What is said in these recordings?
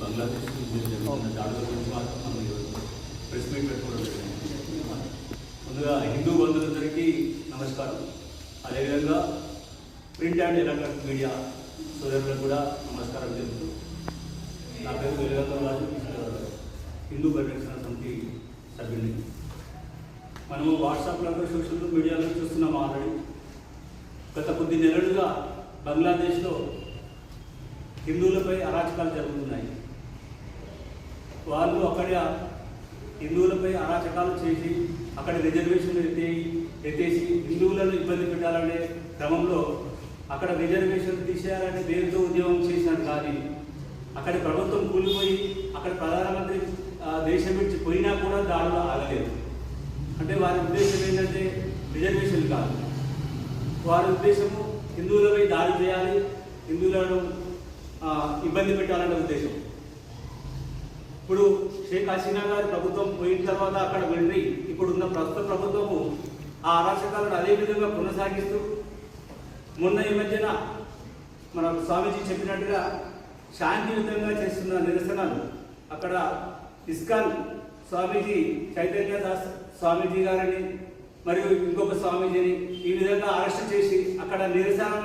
బంగ్లాదేశ్ దాడుల గురించి మాత్రం మనం ఈరోజు ప్రెస్ మీట్ పెట్టుకోవడం జరిగింది. ముందుగా హిందూ బంధువులందరికీ నమస్కారం. అదేవిధంగా ప్రింట్ అండ్ ఎలక్ట్రానిక్ మీడియా సోదరులకు కూడా నమస్కారం చెబుతూ, నా పేరు వెలుగంగరాజు, హిందూ పరిరక్షణ సమితి సభ్యుని. మనము వాట్సాప్లో సోషల్ మీడియాలో చూస్తున్నాము. ఆల్రెడీ గత కొద్ది నెలలుగా బంగ్లాదేశ్లో హిందువులపై అరాచకాలు జరుగుతున్నాయి. వాళ్ళు అక్కడ హిందువులపై అరాచకాలు చేసి అక్కడ రిజర్వేషన్లు ఎత్తేసి హిందువులను ఇబ్బంది పెట్టాలనే క్రమంలో అక్కడ రిజర్వేషన్ తీసేయాలనే పేరుతో ఉద్యమం చేసినారు. కానీ అక్కడి ప్రభుత్వం కూలిపోయి అక్కడ ప్రధానమంత్రి దేశం విడిచి పోయినా కూడా దాడులు ఆగలేదు. అంటే వారి ఉద్దేశం ఏంటంటే రిజర్వేషన్ కాదు, వారి ఉద్దేశము హిందువులపై దాడి చేయాలి, హిందువులను ఇబ్బంది పెట్టాలనే ఉద్దేశం. ఇప్పుడు షేక్ హసీనా గారి ప్రభుత్వం పోయిన తర్వాత అక్కడ వెళ్ళి ఇప్పుడున్న ప్రస్తుత ప్రభుత్వము ఆ అరాచకాలను అదే విధంగా కొనసాగిస్తూ, మొన్న ఈ మధ్యన మన స్వామీజీ చెప్పినట్టుగా శాంతియుతంగా చేస్తున్న నిరసనలు అక్కడ ఇస్కాన్ స్వామీజీ చైతన్య దాస్ స్వామీజీ గారిని మరియు ఇంకొక స్వామీజీని ఈ విధంగా అరెస్ట్ చేసి అక్కడ నిరసన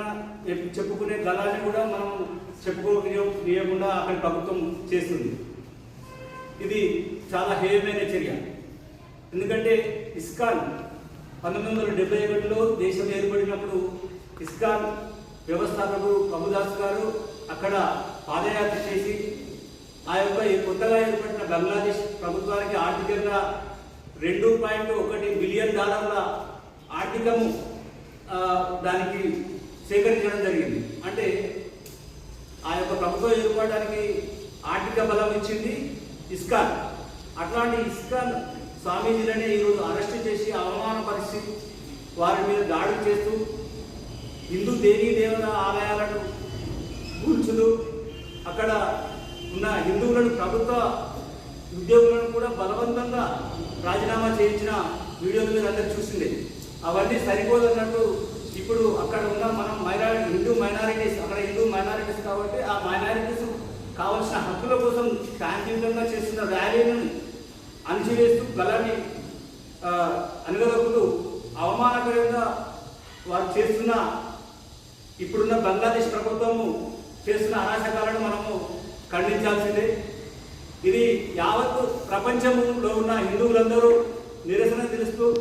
చెప్పుకునే గలాన్ని కూడా మనం చెప్పుకోకుండా అక్కడ ప్రభుత్వం చేస్తుంది. ఇది చాలా హేయమైన చర్య. ఎందుకంటే ఇస్కాన్ 1971లో దేశం ఏర్పడినప్పుడు ఇస్కాన్ వ్యవస్థాపకుడు ప్రభుదాస్ గారు అక్కడ పాదయాత్ర చేసి ఆ యొక్క కొత్తగా ఏర్పడిన బంగ్లాదేశ్ ప్రభుత్వానికి ఆర్థికంగా $2.1 బిలియన్ ఆర్థికము దానికి సేకరించడం జరిగింది. అంటే ఆ యొక్క ప్రభుత్వం ఏర్పడడానికి ఆర్థిక బలం ఇచ్చింది ఇస్కాన్. అట్లాంటి ఇస్కాన్ స్వామీజీలనే ఈరోజు అరెస్ట్ చేసి అవమానపరిచి వారి మీద దాడి చేస్తూ హిందూ దేవీ దేవత ఆలయాలను కూల్చుతూ అక్కడ ఉన్న హిందువులను ప్రభుత్వ ఉద్యోగులను కూడా బలవంతంగా రాజీనామా చేయించిన వీడియోలు మీరు అందరూ చూసిందే. అవన్నీ సరిపోదన్నట్టు ఇప్పుడు అక్కడ ఉన్న మనం హిందూ మైనారిటీస్ కాబట్టి ఆ మైనారిటీస్ కావాల్సిన హక్కుల కోసం శాంతియుతంగా చేస్తున్న ర్యాలీలను అణిచివేస్తూ గలాన్ని అనగదొక్కుతూ అవమానకరంగా వారు చేస్తున్న ఇప్పుడున్న బంగ్లాదేశ్ ప్రభుత్వము చేస్తున్న అరాచకాలను మనము ఖండించాల్సిందే. ఇది యావత్ ప్రపంచంలో ఉన్న హిందువులందరూ నిరసన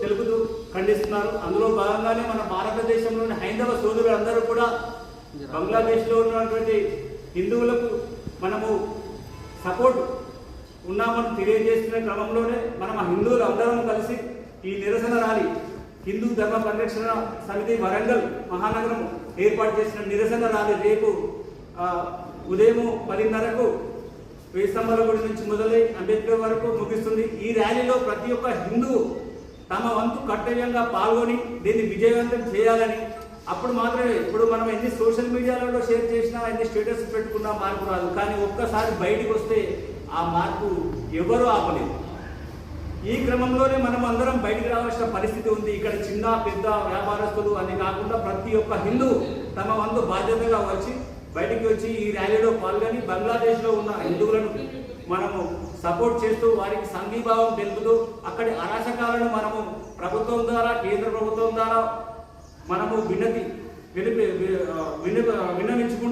తెలుపుతూ ఖండిస్తున్నారు. అందులో భాగంగానే మన భారతదేశంలోని హైందవ సోదరులందరూ కూడా బంగ్లాదేశ్లో ఉన్నటువంటి హిందువులకు మనము సపోర్ట్ ఉన్నామని తెలియజేస్తున్న క్రమంలోనే మనం ఆ హిందువులు అందరం కలిసి ఈ నిరసన ర్యాలీ హిందూ ధర్మ పరిరక్షణ సమితి వరంగల్ మహానగరం ఏర్పాటు చేసిన నిరసన ర్యాలీ రేపు ఉదయం 10:30కు వేస్తంభాల గుడి నుంచి మొదలై అంబేద్కర్ వరకు ముగిస్తుంది. ఈ ర్యాలీలో ప్రతి ఒక్క హిందువు తమ వంతు కర్తవ్యంగా పాల్గొని దీన్ని విజయవంతం చేయాలని, అప్పుడు మాత్రమే ఇప్పుడు మనం ఎన్ని సోషల్ మీడియాలలో షేర్ చేసినా ఎన్ని స్టేటస్ పెట్టుకున్నా మార్పు రాదు. కానీ ఒక్కసారి బయటికి వస్తే ఆ మార్పు ఎవరూ ఆపలేదు. ఈ క్రమంలోనే మనం అందరం బయటికి రావాల్సిన పరిస్థితి ఉంది. ఇక్కడ చిన్న పెద్ద వ్యాపారస్తులు అని కాకుండా ప్రతి ఒక్క హిందూ తమ వంతు బాధ్యతగా బయటికి వచ్చి ఈ ర్యాలీలో పాల్గొని బంగ్లాదేశ్లో ఉన్న హిందువులను మనము సపోర్ట్ చేస్తూ వారికి సంఘీభావం తెలుపుతూ అక్కడి అరాచకాలను మనము ప్రభుత్వం ద్వారా కేంద్ర ప్రభుత్వం ద్వారా మనము విన్నవించుకుంటూ